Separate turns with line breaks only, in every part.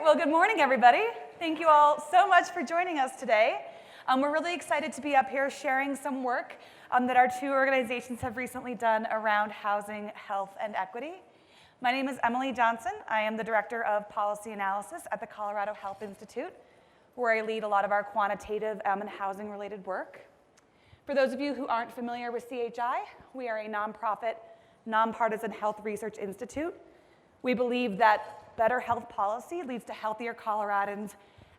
Well, good morning, everybody. Thank you all so much for joining us today. We're really excited to be up here sharing some work that our two organizations have recently done around housing, health, and equity. My name is Emily Johnson. I am the Director of Policy Analysis at the Colorado Health Institute, where I lead a lot of our quantitative and housing-related work. For those of you who aren't familiar with CHI, we are a nonprofit, nonpartisan health research institute. We believe that better health policy leads to healthier Coloradans,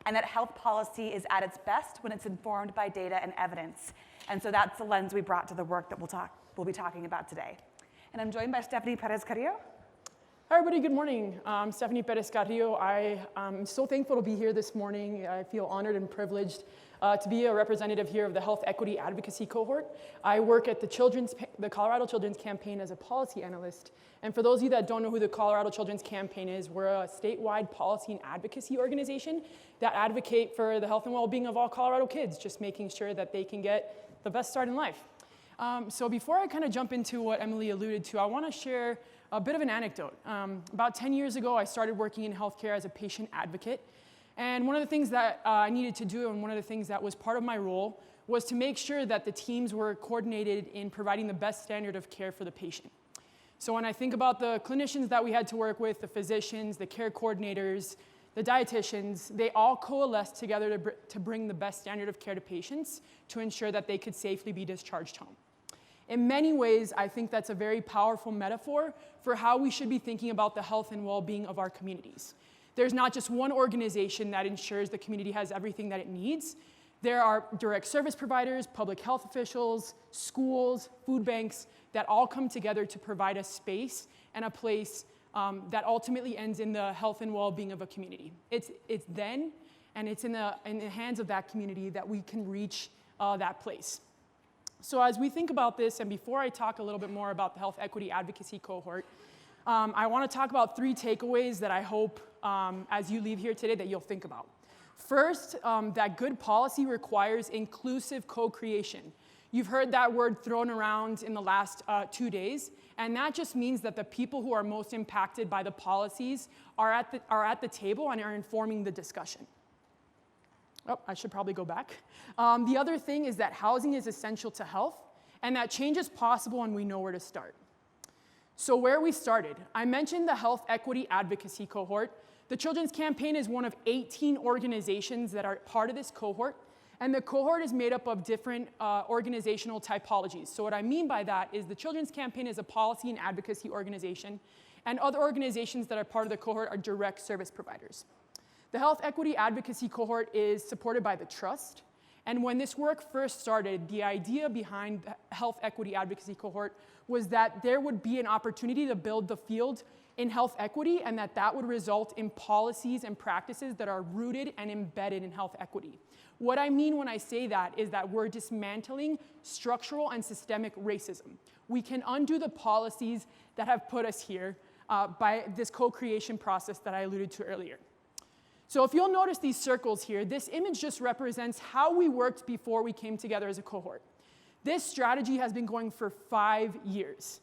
and that health policy is at its best when it's informed by data and evidence. And so that's the lens we brought to the work that we'll be talking about today. And I'm joined by Stephanie Perez-Carrillo.
Hi, everybody. Good morning. I'm Stephanie Perez-Carrillo. I am so thankful to be here this morning. I feel honored and privileged to be a representative here of the Health Equity Advocacy Cohort. I work at the Colorado Children's Campaign as a policy analyst. And for those of you that don't know who the Colorado Children's Campaign is, we're a statewide policy and advocacy organization that advocate for the health and well-being of all Colorado kids, just making sure that they can get the best start in life. So before I kind of jump into what Emily alluded to, I want to share a bit of an anecdote. About 10 years ago, I started working in healthcare as a patient advocate. And one of the things that I needed to do, and one of the things that was part of my role, was to make sure that the teams were coordinated in providing the best standard of care for the patient. So when I think about the clinicians that we had to work with, the physicians, the care coordinators, the dietitians, they all coalesced together to bring the best standard of care to patients to ensure that they could safely be discharged home. In many ways, I think that's a very powerful metaphor for how we should be thinking about the health and well-being of our communities. There's not just one organization that ensures the community has everything that it needs. There are direct service providers, public health officials, schools, food banks that all come together to provide a space and a place that ultimately ends in the health and well-being of a community. It's then, and it's in the hands of that community that we can reach that place. So as we think about this, and before I talk a little bit more about the Health Equity Advocacy Cohort, I want to talk about 3 takeaways that I hope, as you leave here today, that you'll think about. First, that good policy requires inclusive co-creation. You've heard that word thrown around in the last 2 days, and that just means that the people who are most impacted by the policies are at the table and are informing the discussion. Oh, I should probably go back. The other thing is that housing is essential to health, and that change is possible, and we know where to start. So where we started, I mentioned the Health Equity Advocacy Cohort. The Children's Campaign is one of 18 organizations that are part of this cohort, and the cohort is made up of different organizational typologies. So what I mean by that is the Children's Campaign is a policy and advocacy organization, and other organizations that are part of the cohort are direct service providers. The Health Equity Advocacy Cohort is supported by the Trust, and when this work first started, the idea behind the Health Equity Advocacy Cohort was that there would be an opportunity to build the field in health equity, and that would result in policies and practices that are rooted and embedded in health equity. What I mean when I say that is that we're dismantling structural and systemic racism. We can undo the policies that have put us here by this co-creation process that I alluded to earlier. So if you'll notice these circles here, this image just represents how we worked before we came together as a cohort. This strategy has been going for 5 years.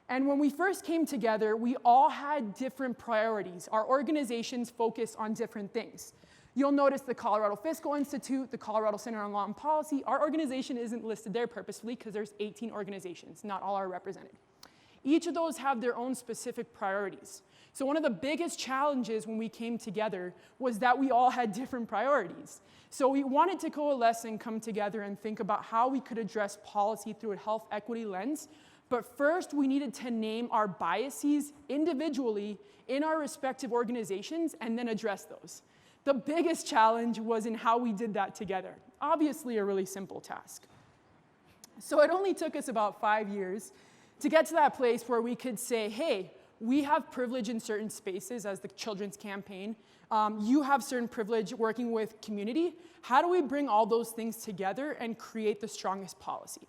And when we first came together, we all had different priorities. Our organizations focused on different things. You'll notice the Colorado Fiscal Institute, the Colorado Center on Law and Policy. Our organization isn't listed there purposefully because there's 18 organizations. Not all are represented. Each of those have their own specific priorities. So one of the biggest challenges when we came together was that we all had different priorities. So we wanted to coalesce and come together and think about how we could address policy through a health equity lens. But first, we needed to name our biases individually in our respective organizations and then address those. The biggest challenge was in how we did that together. Obviously, a really simple task. So it only took us about 5 years to get to that place where we could say, hey, we have privilege in certain spaces as the Children's Campaign. You have certain privilege working with community. How do we bring all those things together and create the strongest policy?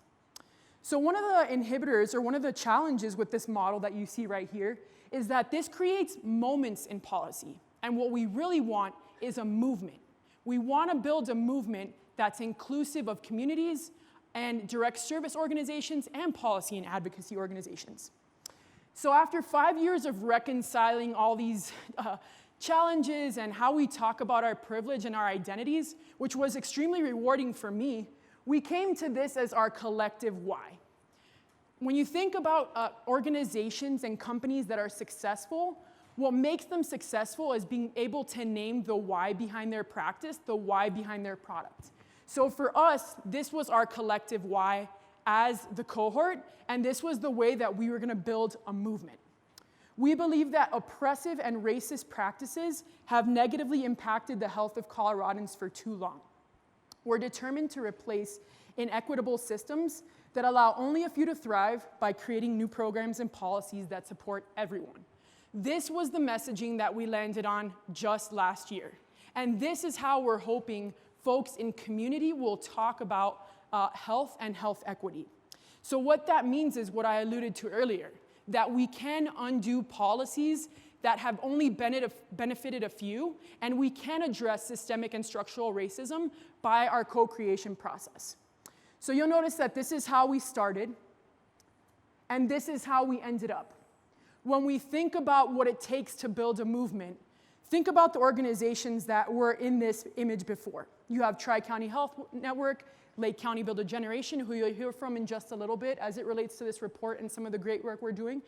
So one of the inhibitors, or one of the challenges with this model that you see right here, is that this creates moments in policy. And what we really want is a movement. We want to build a movement that's inclusive of communities and direct service organizations and policy and advocacy organizations. So after 5 years of reconciling all these challenges and how we talk about our privilege and our identities, which was extremely rewarding for me, we came to this as our collective why. When you think about organizations and companies that are successful, what makes them successful is being able to name the why behind their practice, the why behind their product. So for us, this was our collective why as the cohort, and this was the way that we were going to build a movement. We believe that oppressive and racist practices have negatively impacted the health of Coloradans for too long. We're determined to replace inequitable systems that allow only a few to thrive by creating new programs and policies that support everyone. This was the messaging that we landed on just last year. And this is how we're hoping folks in community will talk about health and health equity. So what that means is what I alluded to earlier, that we can undo policies that have only benefited a few, and we can address systemic and structural racism by our co-creation process. So you'll notice that this is how we started, and this is how we ended up. When we think about what it takes to build a movement, think about the organizations that were in this image before. You have Tri-County Health Network, Lake County Build a Generation, who you'll hear from in just a little bit as it relates to this report and some of the great work we're doing.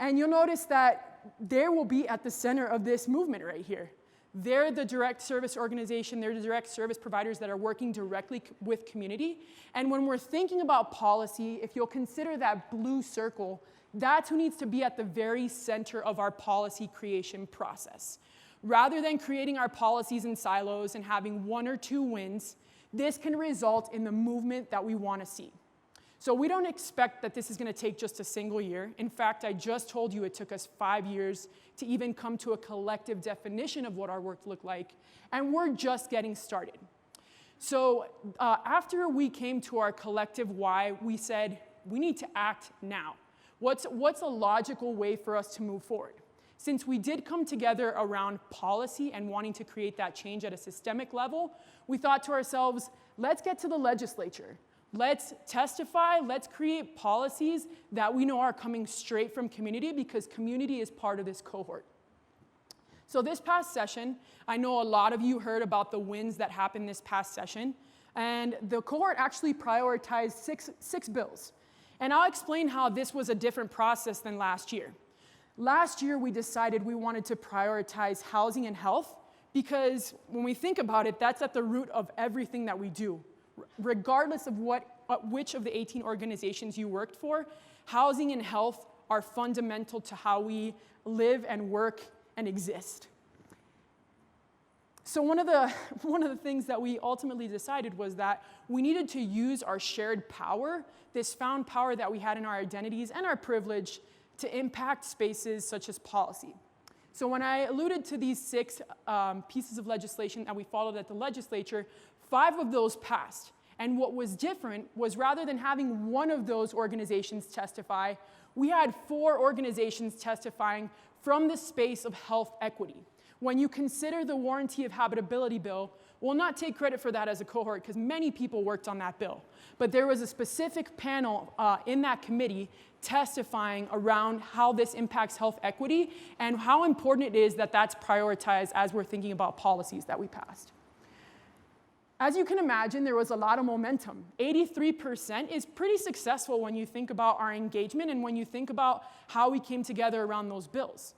And you'll notice that they will be at the center of this movement right here. They're the direct service organization, they're the direct service providers that are working directly with community. And when we're thinking about policy, if you'll consider that blue circle, that's who needs to be at the very center of our policy creation process. Rather than creating our policies in silos and having one or two wins, this can result in the movement that we want to see. So we don't expect that this is going to take just a single year. In fact, I just told you it took us 5 years to even come to a collective definition of what our work looked like, and we're just getting started. So after we came to our collective why, we said, we need to act now. What's a logical way for us to move forward? Since we did come together around policy and wanting to create that change at a systemic level, we thought to ourselves, let's get to the legislature. Let's testify, let's create policies that we know are coming straight from community, because community is part of this cohort. So this past session, I know a lot of you heard about the wins that happened this past session, and the cohort actually prioritized six bills. And I'll explain how this was a different process than last year. Last year, we decided we wanted to prioritize housing and health, because when we think about it, that's at the root of everything that we do. Regardless of which of the 18 organizations you worked for, housing and health are fundamental to how we live and work and exist. So one of the things that we ultimately decided was that we needed to use our shared power, this found power that we had in our identities and our privilege, to impact spaces such as policy. So when I alluded to these 6 pieces of legislation that we followed at the legislature, 5 of those passed. And what was different was, rather than having one of those organizations testify, we had 4 organizations testifying from the space of health equity. When you consider the Warranty of Habitability bill, we'll not take credit for that as a cohort because many people worked on that bill. But there was a specific panel in that committee testifying around how this impacts health equity and how important it is that that's prioritized as we're thinking about policies that we passed. As you can imagine, there was a lot of momentum. 83% is pretty successful when you think about our engagement and when you think about how we came together around those bills.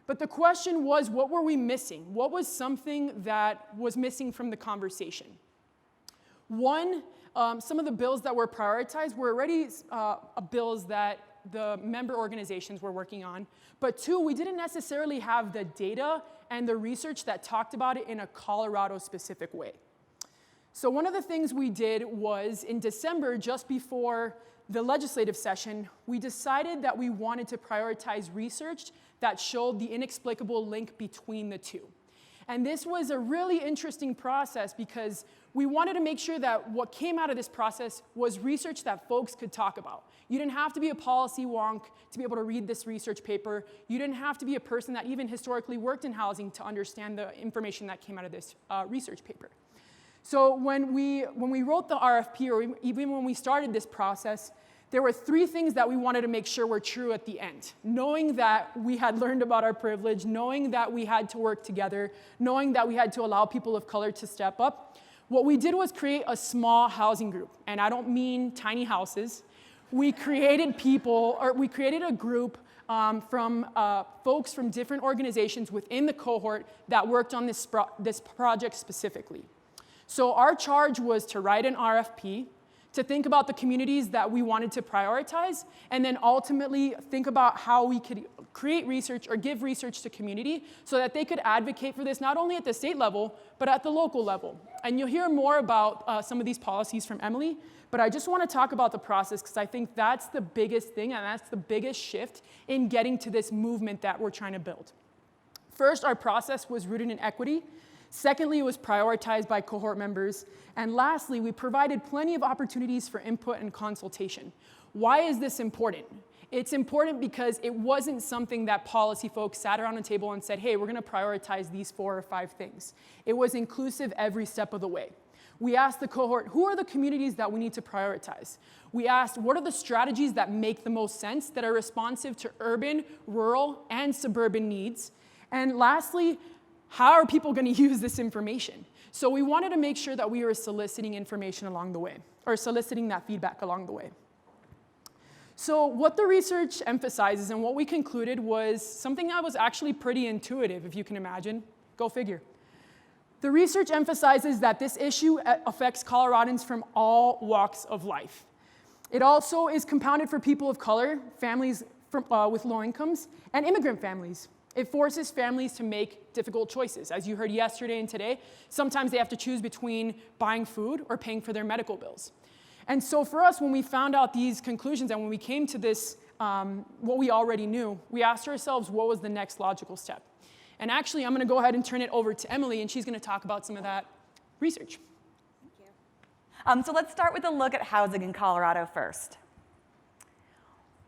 But the question was, what were we missing? What was something that was missing from the conversation? One, some of the bills that were prioritized were already bills that the member organizations were working on. But 2, we didn't necessarily have the data and the research that talked about it in a Colorado-specific way. So one of the things we did was, in December, just before the legislative session, we decided that we wanted to prioritize research that showed the inexplicable link between the two. And this was a really interesting process because we wanted to make sure that what came out of this process was research that folks could talk about. You didn't have to be a policy wonk to be able to read this research paper. You didn't have to be a person that even historically worked in housing to understand the information that came out of this research paper. So when we wrote the RFP, or even when we started this process, there were 3 things that we wanted to make sure were true at the end. Knowing that we had learned about our privilege, knowing that we had to work together, knowing that we had to allow people of color to step up, what we did was create a small housing group. And I don't mean tiny houses. We created a group from folks from different organizations within the cohort that worked on this project specifically. So our charge was to write an RFP, to think about the communities that we wanted to prioritize, and then ultimately think about how we could create research or give research to community so that they could advocate for this not only at the state level, but at the local level. And you'll hear more about some of these policies from Emily, but I just want to talk about the process because I think that's the biggest thing and that's the biggest shift in getting to this movement that we're trying to build. First, our process was rooted in equity. Secondly, it was prioritized by cohort members. And lastly, we provided plenty of opportunities for input and consultation. Why is this important? It's important because it wasn't something that policy folks sat around a table and said, hey, we're going to prioritize these 4 or 5 things. It was inclusive every step of the way. We asked the cohort, who are the communities that we need to prioritize? We asked, what are the strategies that make the most sense, that are responsive to urban, rural, and suburban needs? And lastly, how are people going to use this information? So we wanted to make sure that we were soliciting information along the way, or soliciting that feedback along the way. So what the research emphasizes and what we concluded was something that was actually pretty intuitive, if you can imagine. Go figure. The research emphasizes that this issue affects Coloradans from all walks of life. It also is compounded for people of color, families with low incomes, and immigrant families. It forces families to make difficult choices. As you heard yesterday and today, sometimes they have to choose between buying food or paying for their medical bills. And so for us, when we found out these conclusions and when we came to this, what we already knew, we asked ourselves what was the next logical step. And actually, I'm going to go ahead and turn it over to Emily, and she's going to talk about some of that research.
Thank you. So let's start with a look at housing in Colorado first.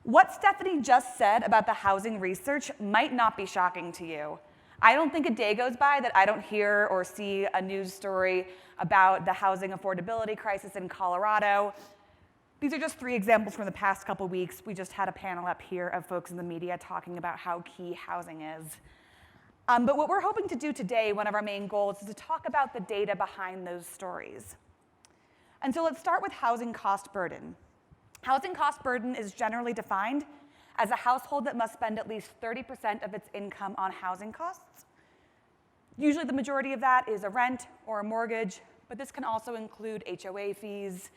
What Stephanie just said about the housing research might not be shocking to you. I don't think a day goes by that I don't hear or see a news story about the housing affordability crisis in Colorado. These are just 3 examples from the past couple weeks. We just had a panel up here of folks in the media talking about how key housing is. But what we're hoping to do today, one of our main goals, is to talk about the data behind those stories. And so let's start with housing cost burden. Housing cost burden is generally defined as a household that must spend at least 30% of its income on housing costs. Usually the majority of that is a rent or a mortgage, but this can also include HOA fees,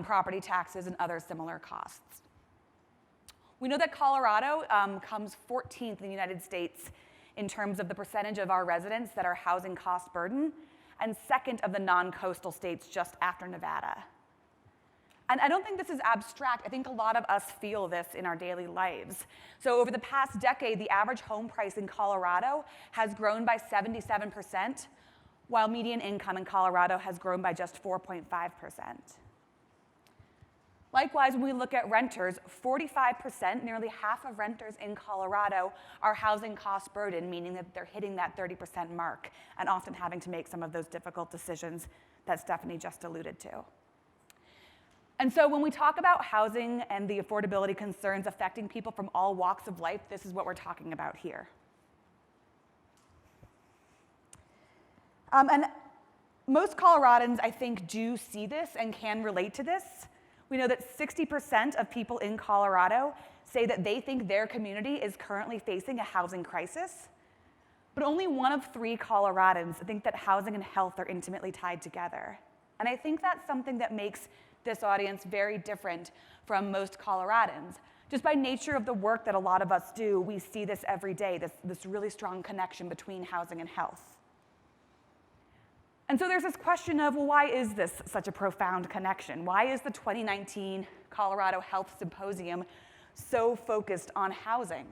property taxes, and other similar costs. We know that Colorado comes 14th in the United States in terms of the percentage of our residents that are housing cost burden, and 2nd of the non-coastal states just after Nevada. And I don't think this is abstract. I think a lot of us feel this in our daily lives. So over the past decade, the average home price in Colorado has grown by 77%, while median income in Colorado has grown by just 4.5%. Likewise, when we look at renters, 45%, nearly half of renters in Colorado, are housing cost burden, meaning that they're hitting that 30% mark and often having to make some of those difficult decisions that Stephanie just alluded to. And so when we talk about housing and the affordability concerns affecting people from all walks of life, this is what we're talking about here. And most Coloradans, I think, do see this and can relate to this. We know that 60% of people in Colorado say that they think their community is currently facing a housing crisis. But only 1 of 3 Coloradans think that housing and health are intimately tied together. And I think that's something that makes this audience very different from most Coloradans. Just by nature of the work that a lot of us do, we see this every day, this really strong connection between housing and health. And so there's this question of, well, why is this such a profound connection? Why is the 2019 Colorado Health Symposium so focused on housing?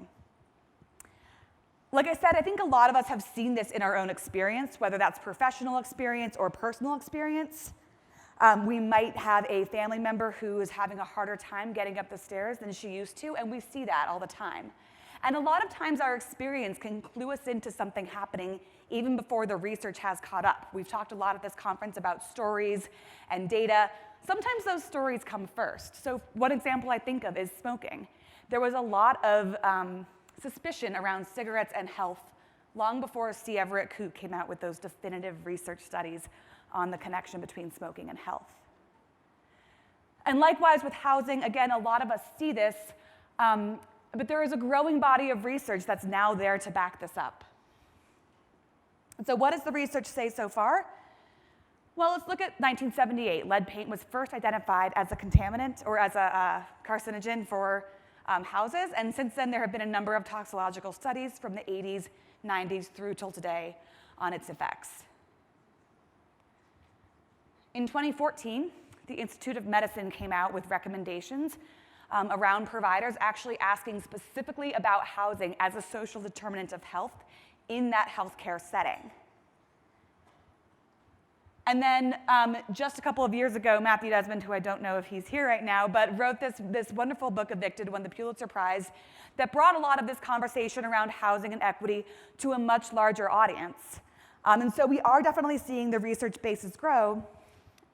Like I said, I think a lot of us have seen this in our own experience, whether that's professional experience or personal experience. We might have a family member who is having a harder time getting up the stairs than she used to, and we see that all the time. And a lot of times our experience can clue us into something happening even before the research has caught up. We've talked a lot at this conference about stories and data. Sometimes those stories come first. So one example I think of is smoking. There was a lot of suspicion around cigarettes and health long before C. Everett Koop came out with those definitive research studies on the connection between smoking and health. And likewise with housing, again, a lot of us see this, but there is a growing body of research that's now there to back this up. So what does the research say so far? Well, let's look at 1978. Lead paint was first identified as a contaminant or as a carcinogen for houses, and since then there have been a number of toxicological studies from the 80s, 90s through till today on its effects. In 2014, the Institute of Medicine came out with recommendations around providers actually asking specifically about housing as a social determinant of health in that healthcare setting. And then just a couple of years ago, Matthew Desmond, who I don't know if he's here right now, but wrote this wonderful book, Evicted, won the Pulitzer Prize, that brought a lot of this conversation around housing and equity to a much larger audience. And so we are definitely seeing the research bases grow,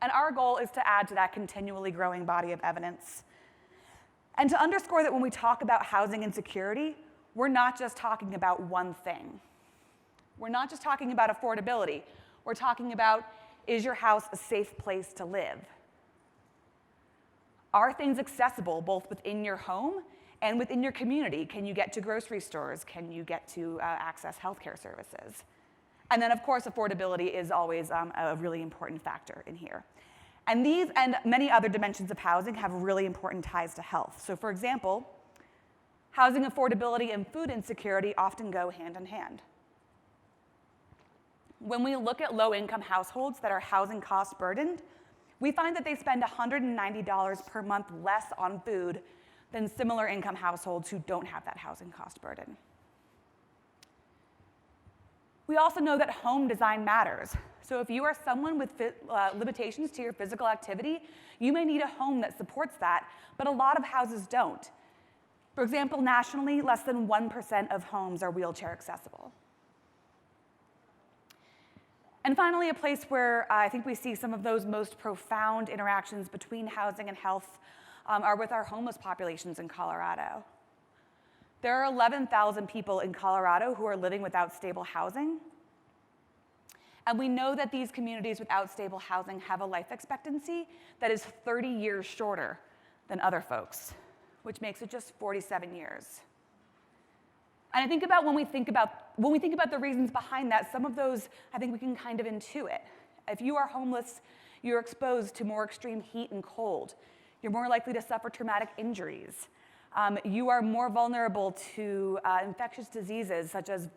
and our goal is to add to that continually growing body of evidence. And to underscore that when we talk about housing insecurity, we're not just talking about one thing. We're not just talking about affordability. We're talking about, is your house a safe place to live? Are things accessible both within your home and within your community? Can you get to grocery stores? Can you get to access healthcare services? And then, of course, affordability is always a really important factor in here. And these and many other dimensions of housing have really important ties to health. So for example, housing affordability and food insecurity often go hand in hand. When we look at low-income households that are housing cost burdened, we find that they spend $190 per month less on food than similar income households who don't have that housing cost burden. We also know that home design matters. So if you are someone with limitations to your physical activity, you may need a home that supports that, but a lot of houses don't. For example, nationally, less than 1% of homes are wheelchair accessible. And finally, a place where I think we see some of those most profound interactions between housing and health are with our homeless populations in Colorado. There are 11,000 people in Colorado who are living without stable housing. And we know that these communities without stable housing have a life expectancy that is 30 years shorter than other folks, which makes it just 47 years. And I think about when we think about the reasons behind that, some of those I think we can kind of intuit. If you are homeless, you're exposed to more extreme heat and cold. You're more likely to suffer traumatic injuries. You are more vulnerable to infectious diseases such as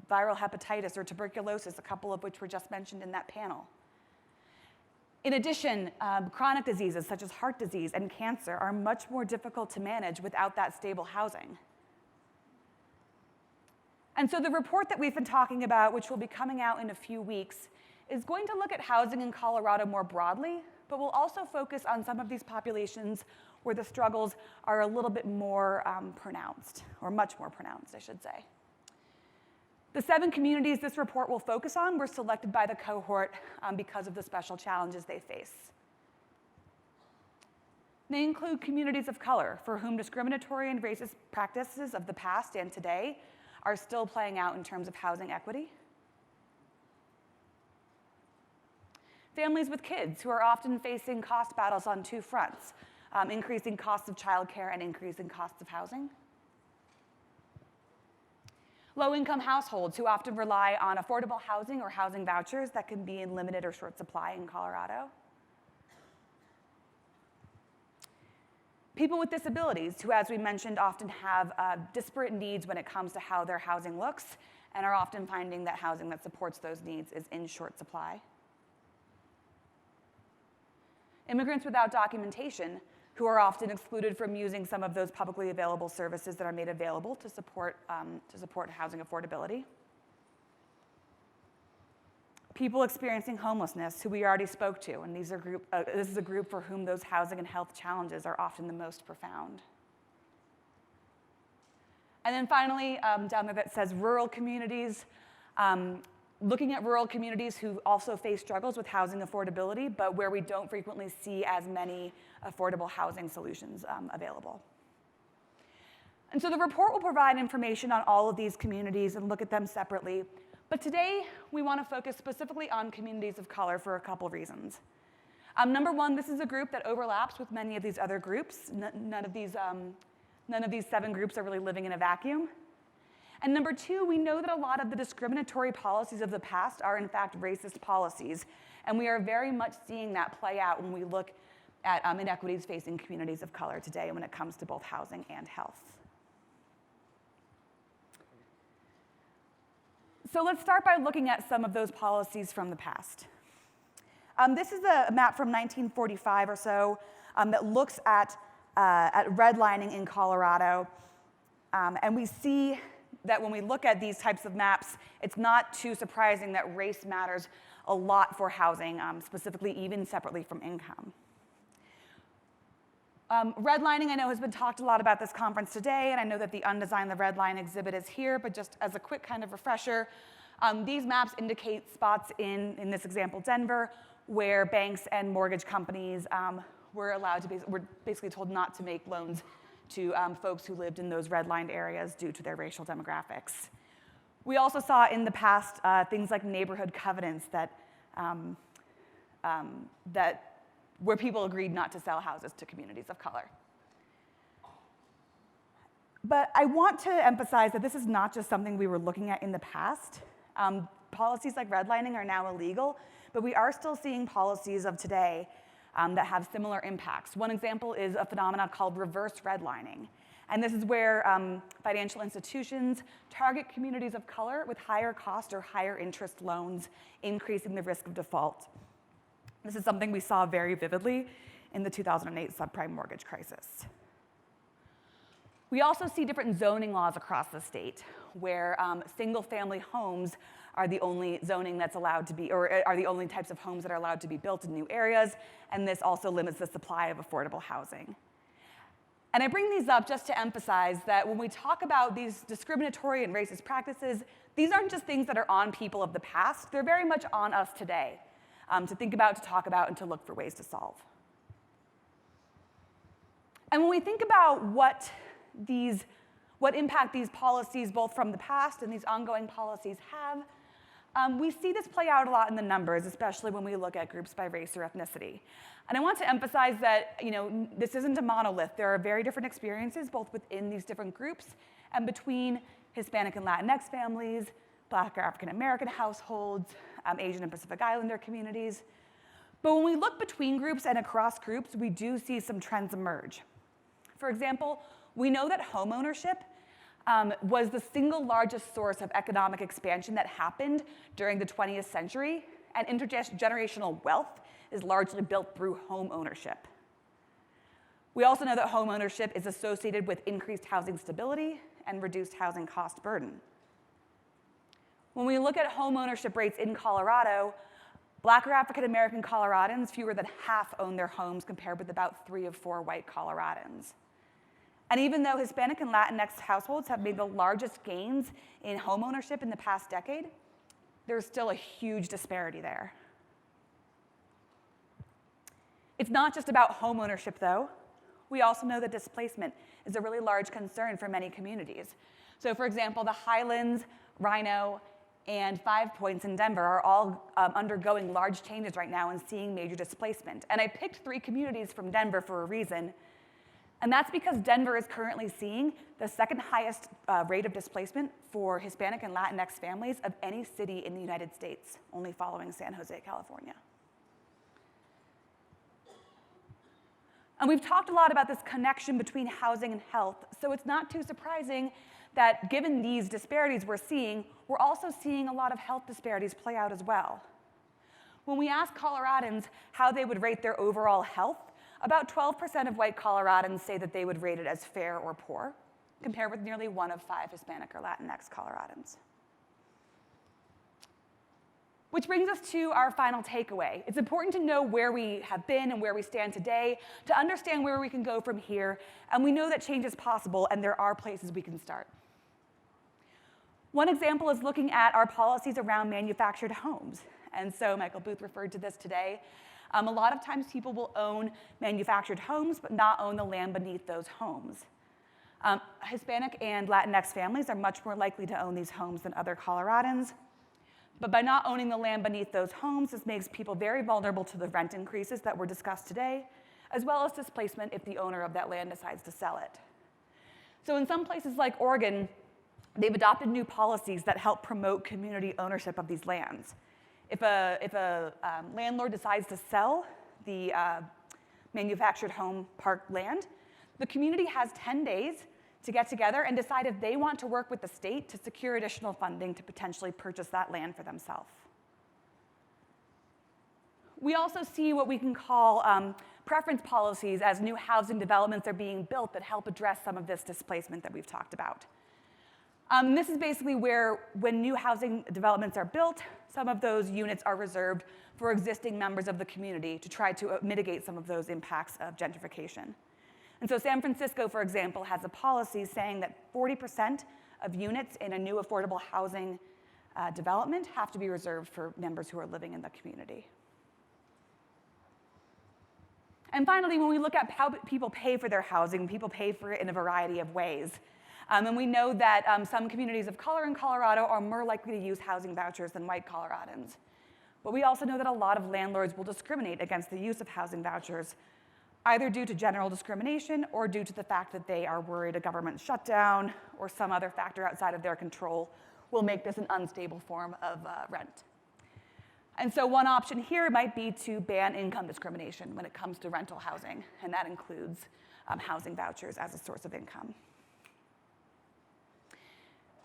viral hepatitis or tuberculosis, a couple of which were just mentioned in that panel. In addition, chronic diseases such as heart disease and cancer are much more difficult to manage without that stable housing. And so the report that we've been talking about, which will be coming out in a few weeks, is going to look at housing in Colorado more broadly, but will also focus on some of these populations where the struggles are a little bit more pronounced, or much more pronounced, I should say. The 7 communities this report will focus on were selected by the cohort because of the special challenges they face. They include communities of color for whom discriminatory and racist practices of the past and today are still playing out in terms of housing equity. Families with kids who are often facing cost battles on 2 fronts, increasing costs of childcare and increasing costs of housing. Low-income households who often rely on affordable housing or housing vouchers that can be in limited or short supply in Colorado. People with disabilities who, as we mentioned, often have disparate needs when it comes to how their housing looks and are often finding that housing that supports those needs is in short supply. Immigrants without documentation who are often excluded from using some of those publicly available services that are made available to support housing affordability. People experiencing homelessness who we already spoke to, and this is a group for whom those housing and health challenges are often the most profound. And then finally, down there that says rural communities, looking at rural communities who also face struggles with housing affordability, but where we don't frequently see as many affordable housing solutions available. And so the report will provide information on all of these communities and look at them separately. But today, we want to focus specifically on communities of color for a couple reasons. Number one, this is a group that overlaps with many of these other groups. None of these 7 groups are really living in a vacuum. And number two, we know that a lot of the discriminatory policies of the past are in fact racist policies. And we are very much seeing that play out when we look at inequities facing communities of color today when it comes to both housing and health. So let's start by looking at some of those policies from the past. This is a map from 1945 or so that looks at redlining in Colorado. And we see that when we look at these types of maps, it's not too surprising that race matters a lot for housing, specifically even separately from income. Redlining, I know, has been talked a lot about this conference today, and I know that the Undesign the Red Line exhibit is here, but just as a quick kind of refresher, these maps indicate spots in this example, Denver, where banks and mortgage companies were basically told not to make loans to folks who lived in those redlined areas due to their racial demographics. We also saw in the past things like neighborhood covenants where people agreed not to sell houses to communities of color. But I want to emphasize that this is not just something we were looking at in the past. Policies like redlining are now illegal, but we are still seeing policies of today that have similar impacts. One example is a phenomenon called reverse redlining. And this is where financial institutions target communities of color with higher cost or higher interest loans, increasing the risk of default. This is something we saw very vividly in the 2008 subprime mortgage crisis. We also see different zoning laws across the state, where single-family homes are the only zoning that's allowed to be, or are the only types of homes that are allowed to be built in new areas, and this also limits the supply of affordable housing. And I bring these up just to emphasize that when we talk about these discriminatory and racist practices, these aren't just things that are on people of the past, they're very much on us today, to think about, to talk about, and to look for ways to solve. And when we think about what impact these policies, both from the past and these ongoing policies, have, we see this play out a lot in the numbers, especially when we look at groups by race or ethnicity. And I want to emphasize that this isn't a monolith. There are very different experiences, both within these different groups and between Hispanic and Latinx families, Black or African American households, Asian and Pacific Islander communities. But when we look between groups and across groups, we do see some trends emerge. For example, we know that homeownership was the single largest source of economic expansion that happened during the 20th century, and intergenerational wealth is largely built through home ownership. We also know that home ownership is associated with increased housing stability and reduced housing cost burden. When we look at home ownership rates in Colorado, Black or African American Coloradans, fewer than half own their homes compared with about 3 of 4 white Coloradans. And even though Hispanic and Latinx households have made the largest gains in home ownership in the past decade, there's still a huge disparity there. It's not just about home ownership, though. We also know that displacement is a really large concern for many communities. So for example, the Highlands, Rhino, and 5 Points in Denver are all undergoing large changes right now and seeing major displacement. And I picked 3 communities from Denver for a reason. And that's because Denver is currently seeing the second highest rate of displacement for Hispanic and Latinx families of any city in the United States, only following San Jose, California. And we've talked a lot about this connection between housing and health, so it's not too surprising that given these disparities we're seeing, we're also seeing a lot of health disparities play out as well. When we ask Coloradans how they would rate their overall health, about 12% of white Coloradans say that they would rate it as fair or poor, compared with nearly 1 of 5 Hispanic or Latinx Coloradans. Which brings us to our final takeaway. It's important to know where we have been and where we stand today to understand where we can go from here, and we know that change is possible and there are places we can start. One example is looking at our policies around manufactured homes. And so Michael Booth referred to this today. A lot of times people will own manufactured homes, but not own the land beneath those homes. Hispanic and Latinx families are much more likely to own these homes than other Coloradans. But by not owning the land beneath those homes, this makes people very vulnerable to the rent increases that were discussed today, as well as displacement if the owner of that land decides to sell it. So in some places like Oregon, they've adopted new policies that help promote community ownership of these lands. If a landlord decides to sell the manufactured home park land, the community has 10 days to get together and decide if they want to work with the state to secure additional funding to potentially purchase that land for themselves. We also see what we can call preference policies as new housing developments are being built that help address some of this displacement that we've talked about. This is basically where, when new housing developments are built, some of those units are reserved for existing members of the community to try to mitigate some of those impacts of gentrification. And so San Francisco, for example, has a policy saying that 40% of units in a new affordable housing development have to be reserved for members who are living in the community. And finally, when we look at how people pay for their housing, people pay for it in a variety of ways. And we know that some communities of color in Colorado are more likely to use housing vouchers than white Coloradans. But we also know that a lot of landlords will discriminate against the use of housing vouchers, either due to general discrimination or due to the fact that they are worried a government shutdown or some other factor outside of their control will make this an unstable form of rent. And so one option here might be to ban income discrimination when it comes to rental housing, and that includes housing vouchers as a source of income.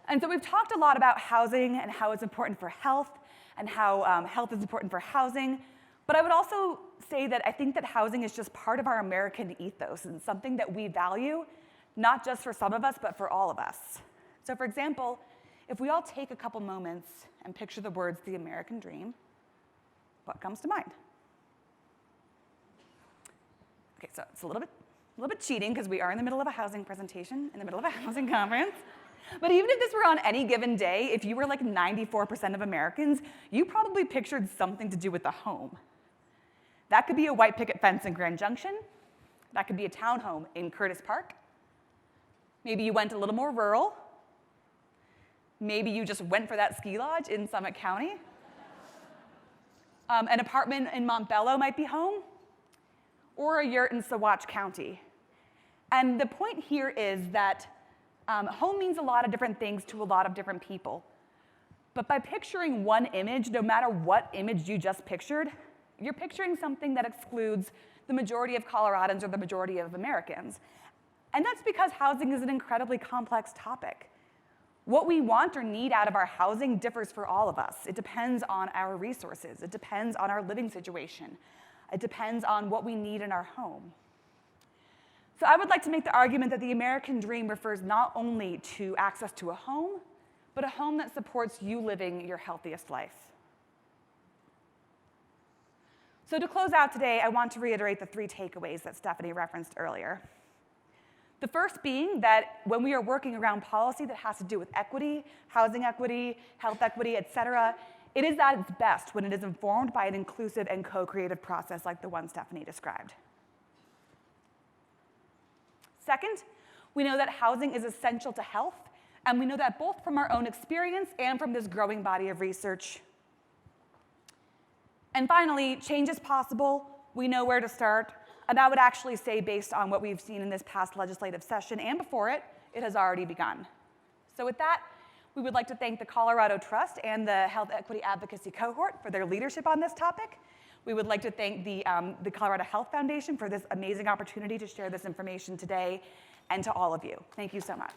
And so we've talked a lot about housing and how it's important for health and how health is important for housing. But I would also say that I think that housing is just part of our American ethos and something that we value, not just for some of us, but for all of us. So for example, if we all take a couple moments and picture the words the American dream, what comes to mind? Okay, so it's a little bit cheating because we are in the middle of a housing presentation, in the middle of a housing conference. But even if this were on any given day, if you were like 94% of Americans, you probably pictured something to do with a home. That could be a white picket fence in Grand Junction. That could be a townhome in Curtis Park. Maybe you went a little more rural. Maybe you just went for that ski lodge in Summit County. An apartment in Montbello might be home, or a yurt in Saguache County. And the point here is that home means a lot of different things to a lot of different people. But by picturing one image, no matter what image you just pictured, you're picturing something that excludes the majority of Coloradans or the majority of Americans. And that's because housing is an incredibly complex topic. What we want or need out of our housing differs for all of us. It depends on our resources. It depends on our living situation. It depends on what we need in our home. So I would like to make the argument that the American dream refers not only to access to a home, but a home that supports you living your healthiest life. So to close out today, I want to reiterate the 3 takeaways that Stephanie referenced earlier. The first being that when we are working around policy that has to do with equity, housing equity, health equity, et cetera, it is at its best when it is informed by an inclusive and co-creative process like the one Stephanie described. Second, we know that housing is essential to health, and we know that both from our own experience and from this growing body of research. And finally, change is possible. We know where to start. And I would actually say, based on what we've seen in this past legislative session and before it, it has already begun. So with that, we would like to thank the Colorado Trust and the Health Equity Advocacy Cohort for their leadership on this topic. We would like to thank the Colorado Health Foundation for this amazing opportunity to share this information today, and to all of you. Thank you so much.